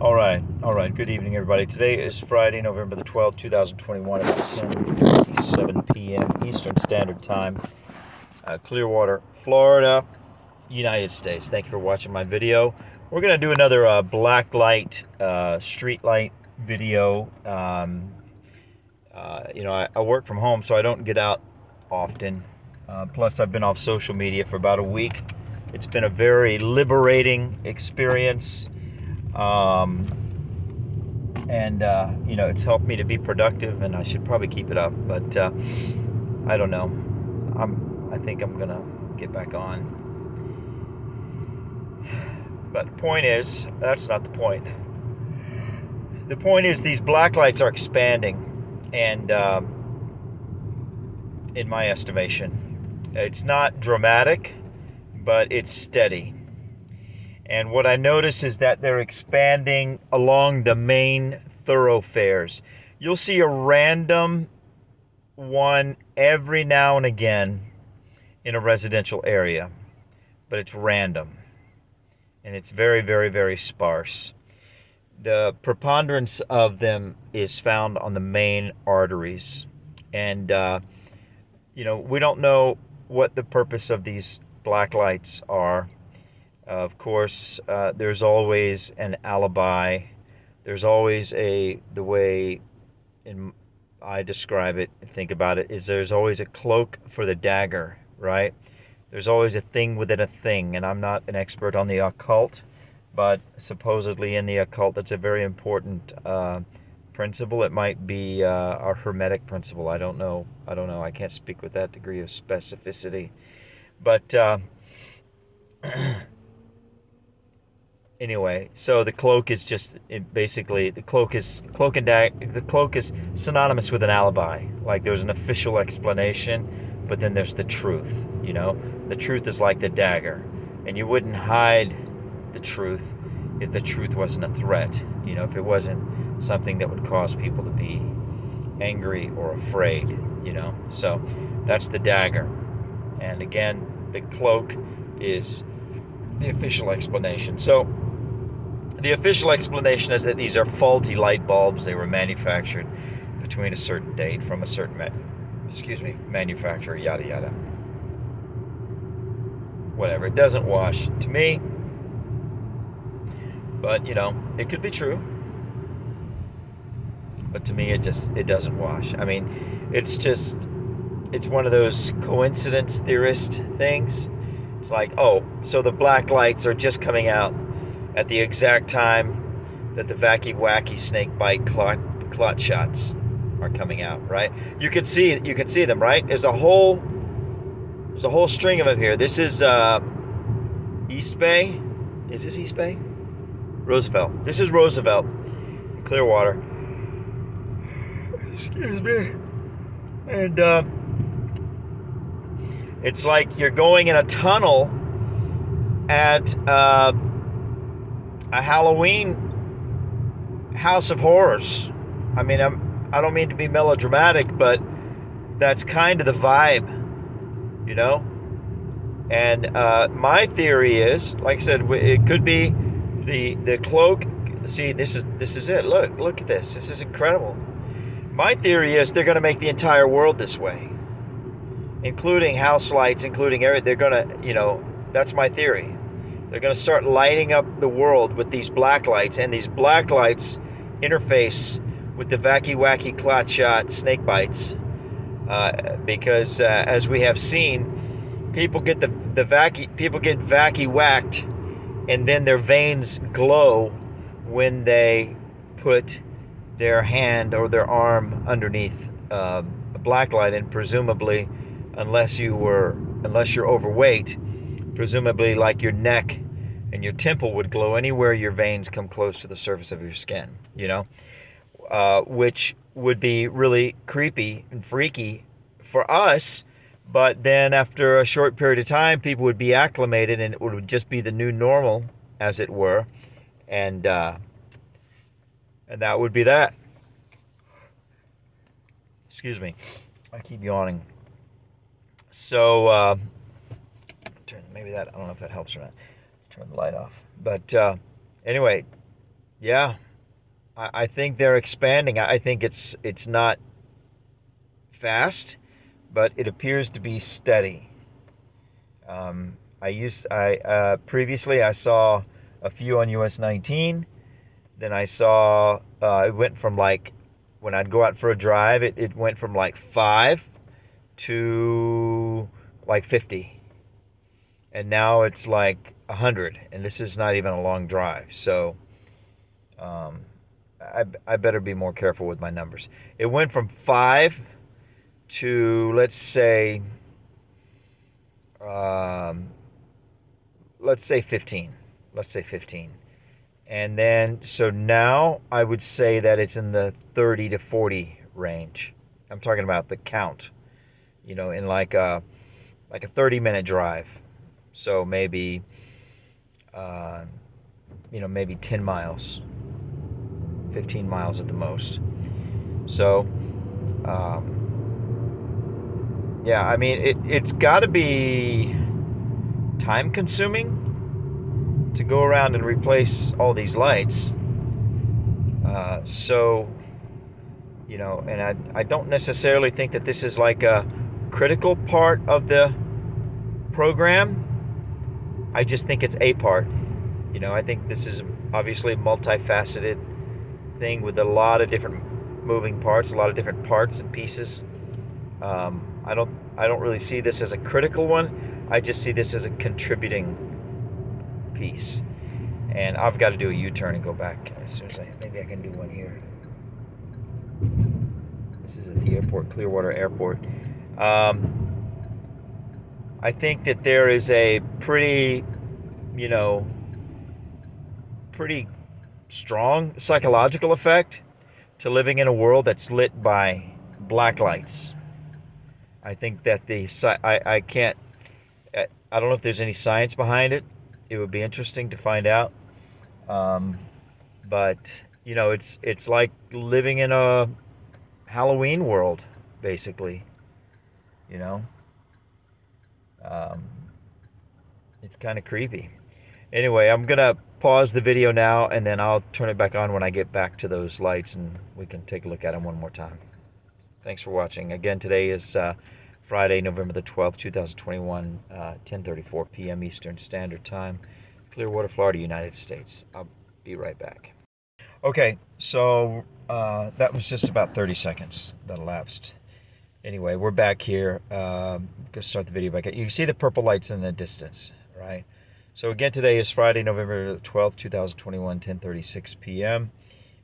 All right. Good evening, everybody. Today is Friday, November the 12th, 2021, about 10:57 p.m. Eastern Standard Time, Clearwater, Florida, United States. Thank you for watching my video. We're going to do another blacklight, streetlight video. I work from home, so I don't get out often. Plus, I've been off social media for about a week. It's been a very liberating experience. It's helped me to be productive, and I should probably keep it up, but I don't know. I think I'm gonna get back on. But the point is, that's not the point. The point is these black lights are expanding, and in my estimation, it's not dramatic, but it's steady. And what I notice is that they're expanding along the main thoroughfares. You'll see a random one every now and again in a residential area, but it's random. And it's very, very, very sparse. The preponderance of them is found on the main arteries. And, we don't know what the purpose of these black lights are. Of course, there's always an alibi. There's always the way I describe it, think about it, is there's always a cloak for the dagger, right? There's always a thing within a thing, and I'm not an expert on the occult, but supposedly in the occult, that's a very important principle. It might be our Hermetic principle. I don't know. I can't speak with that degree of specificity. But anyway, so the cloak is just basically the cloak is synonymous with an alibi. Like there's an official explanation, but then there's the truth. The truth is like the dagger, and you wouldn't hide the truth if the truth wasn't a threat. If it wasn't something that would cause people to be angry or afraid. So that's the dagger, and again, the cloak is the official explanation. So the official explanation is that these are faulty light bulbs. They were manufactured between a certain date from a certain manufacturer, yada yada. Whatever. It doesn't wash to me, but it could be true. But to me, it doesn't wash. I mean, it's one of those coincidence theorist things. It's like, oh, so the black lights are just coming out at the exact time that the wacky snake bite clot shots are coming out, right? You can see them, right? There's a whole string of them here. This is East Bay. Is this East Bay? Roosevelt. This is Roosevelt, Clearwater. Excuse me. And it's like you're going in a tunnel at a Halloween house of horrors. I mean, I don't mean to be melodramatic, but that's kind of the vibe, And my theory is, like I said, it could be the cloak. See, this is it. Look at this. This is incredible. My theory is they're going to make the entire world this way, including house lights, including everything. They're going to, that's my theory. They're going to start lighting up the world with these black lights, and these black lights interface with the wacky clot shot snake bites, because as we have seen, people get vacky whacked, and then their veins glow when they put their hand or their arm underneath a black light, and presumably, unless you're overweight, presumably like your neck and your temple would glow anywhere your veins come close to the surface of your skin, which would be really creepy and freaky for us. But then after a short period of time, people would be acclimated, and it would just be the new normal, as it were. And that would be that. Excuse me. I keep yawning. So, maybe that, I don't know if that helps or not. Turn the light off. But anyway, Yeah, I think they're expanding. I think it's not fast, but it appears to be steady. I previously I saw a few on US 19. Then I saw it went from like when I'd go out for a drive, it went from like 5 to like 50, and now it's like 100, and this is not even a long drive. So um, I better be more careful with my numbers. It went from 5 to um, let's say 15. Let's say 15. And then, so now I would say that it's in the 30 to 40 range. I'm talking about the count, in like a 30-minute drive. So maybe, maybe 10 miles, 15 miles at the most. So, yeah, I mean, it's got to be time consuming to go around and replace all these lights. And I don't necessarily think that this is like a critical part of the program. I just think it's a part. I think this is obviously a multifaceted thing with a lot of different moving parts, a lot of different parts and pieces. I don't really see this as a critical one. I just see this as a contributing piece. And I've got to do a U-turn and go back as soon as maybe I can do one here. This is at the airport, Clearwater Airport. I think that there is a pretty strong psychological effect to living in a world that's lit by black lights. I think that I can't, I don't know if there's any science behind it. It would be interesting to find out. But it's like living in a Halloween world, basically. It's kind of creepy. Anyway, I'm gonna pause the video now, and then I'll turn it back on when I get back to those lights, and we can take a look at them one more time. Thanks for watching. Again, today is Friday, November the 12th, 2021, 10:34 p.m. Eastern Standard Time, Clearwater, Florida, United States. I'll be right back. Okay, so that was just about 30 seconds that elapsed. Anyway, we're back here. I'm going to start the video back. You can see the purple lights in the distance, right? So again, today is Friday, November the 12th, 2021, 10:36 p.m.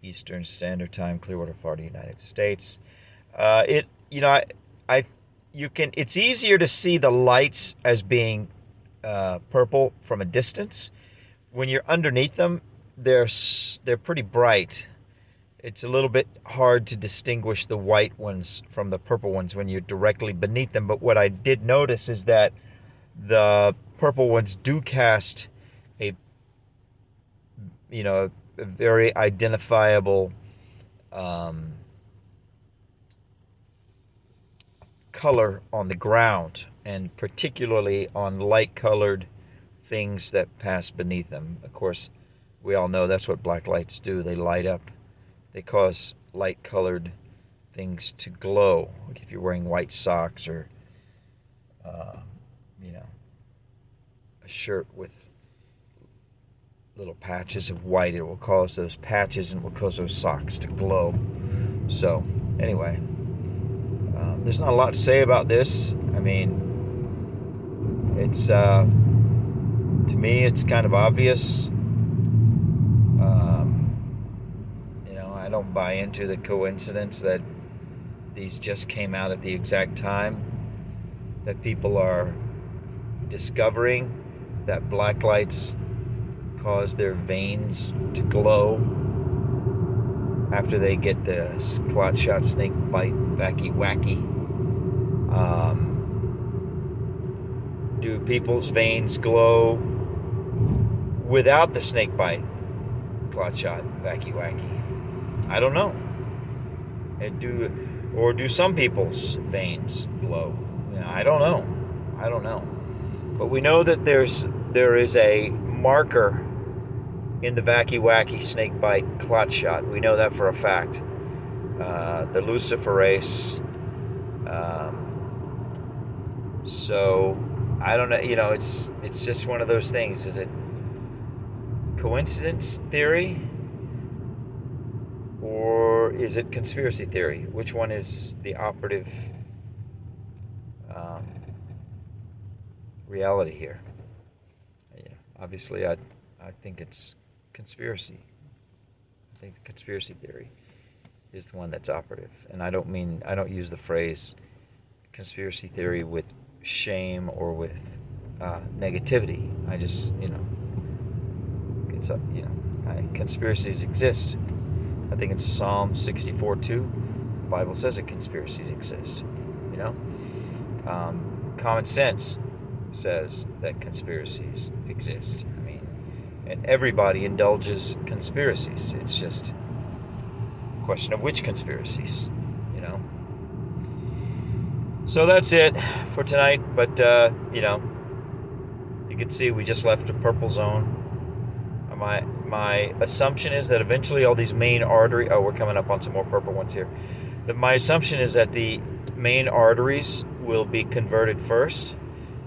Eastern Standard Time, Clearwater, Florida, United States. It's easier to see the lights as being purple from a distance. When you're underneath them, they're pretty bright. It's a little bit hard to distinguish the white ones from the purple ones when you're directly beneath them. But what I did notice is that the purple ones do cast a very identifiable color on the ground, and particularly on light-colored things that pass beneath them. Of course, we all know that's what black lights do. They light up. They cause light-colored things to glow. Like if you're wearing white socks or, a shirt with little patches of white, it will cause those patches and will cause those socks to glow. So, anyway, there's not a lot to say about this. I mean, it's, to me, it's kind of obvious. I don't buy into the coincidence that these just came out at the exact time that people are discovering that black lights cause their veins to glow after they get the clot shot, snake bite, wacky. Do people's veins glow without the snake bite, clot shot, wacky? I don't know. Do some people's veins glow? I don't know. But we know that there is a marker in the vacky-wacky snake bite clot shot. We know that for a fact. The luciferase. So I don't know. It's just one of those things. Is it coincidence theory, or is it conspiracy theory? Which one is the operative reality here? Obviously, I think it's conspiracy. I think the conspiracy theory is the one that's operative, and I don't use the phrase conspiracy theory with shame or with negativity. I just conspiracies exist. I think it's Psalm 64:2. The Bible says that conspiracies exist. Common sense says that conspiracies exist. And everybody indulges conspiracies. It's just a question of which conspiracies, So that's it for tonight. But, you can see we just left the purple zone. My assumption is that eventually all these main arteries... Oh, we're coming up on some more purple ones here. My assumption is that the main arteries will be converted first,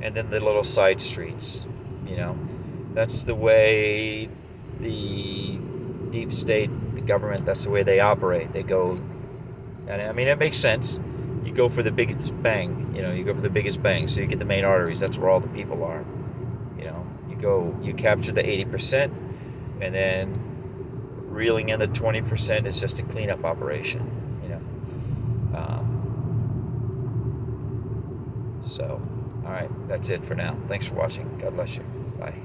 and then the little side streets, That's the way the deep state, the government, that's the way they operate. They go... And, it makes sense. You go for the biggest bang, you go for the biggest bang, so you get the main arteries. That's where all the people are, you capture the 80%, and then reeling in the 20% is just a cleanup operation, So, all right, that's it for now. Thanks for watching. God bless you. Bye.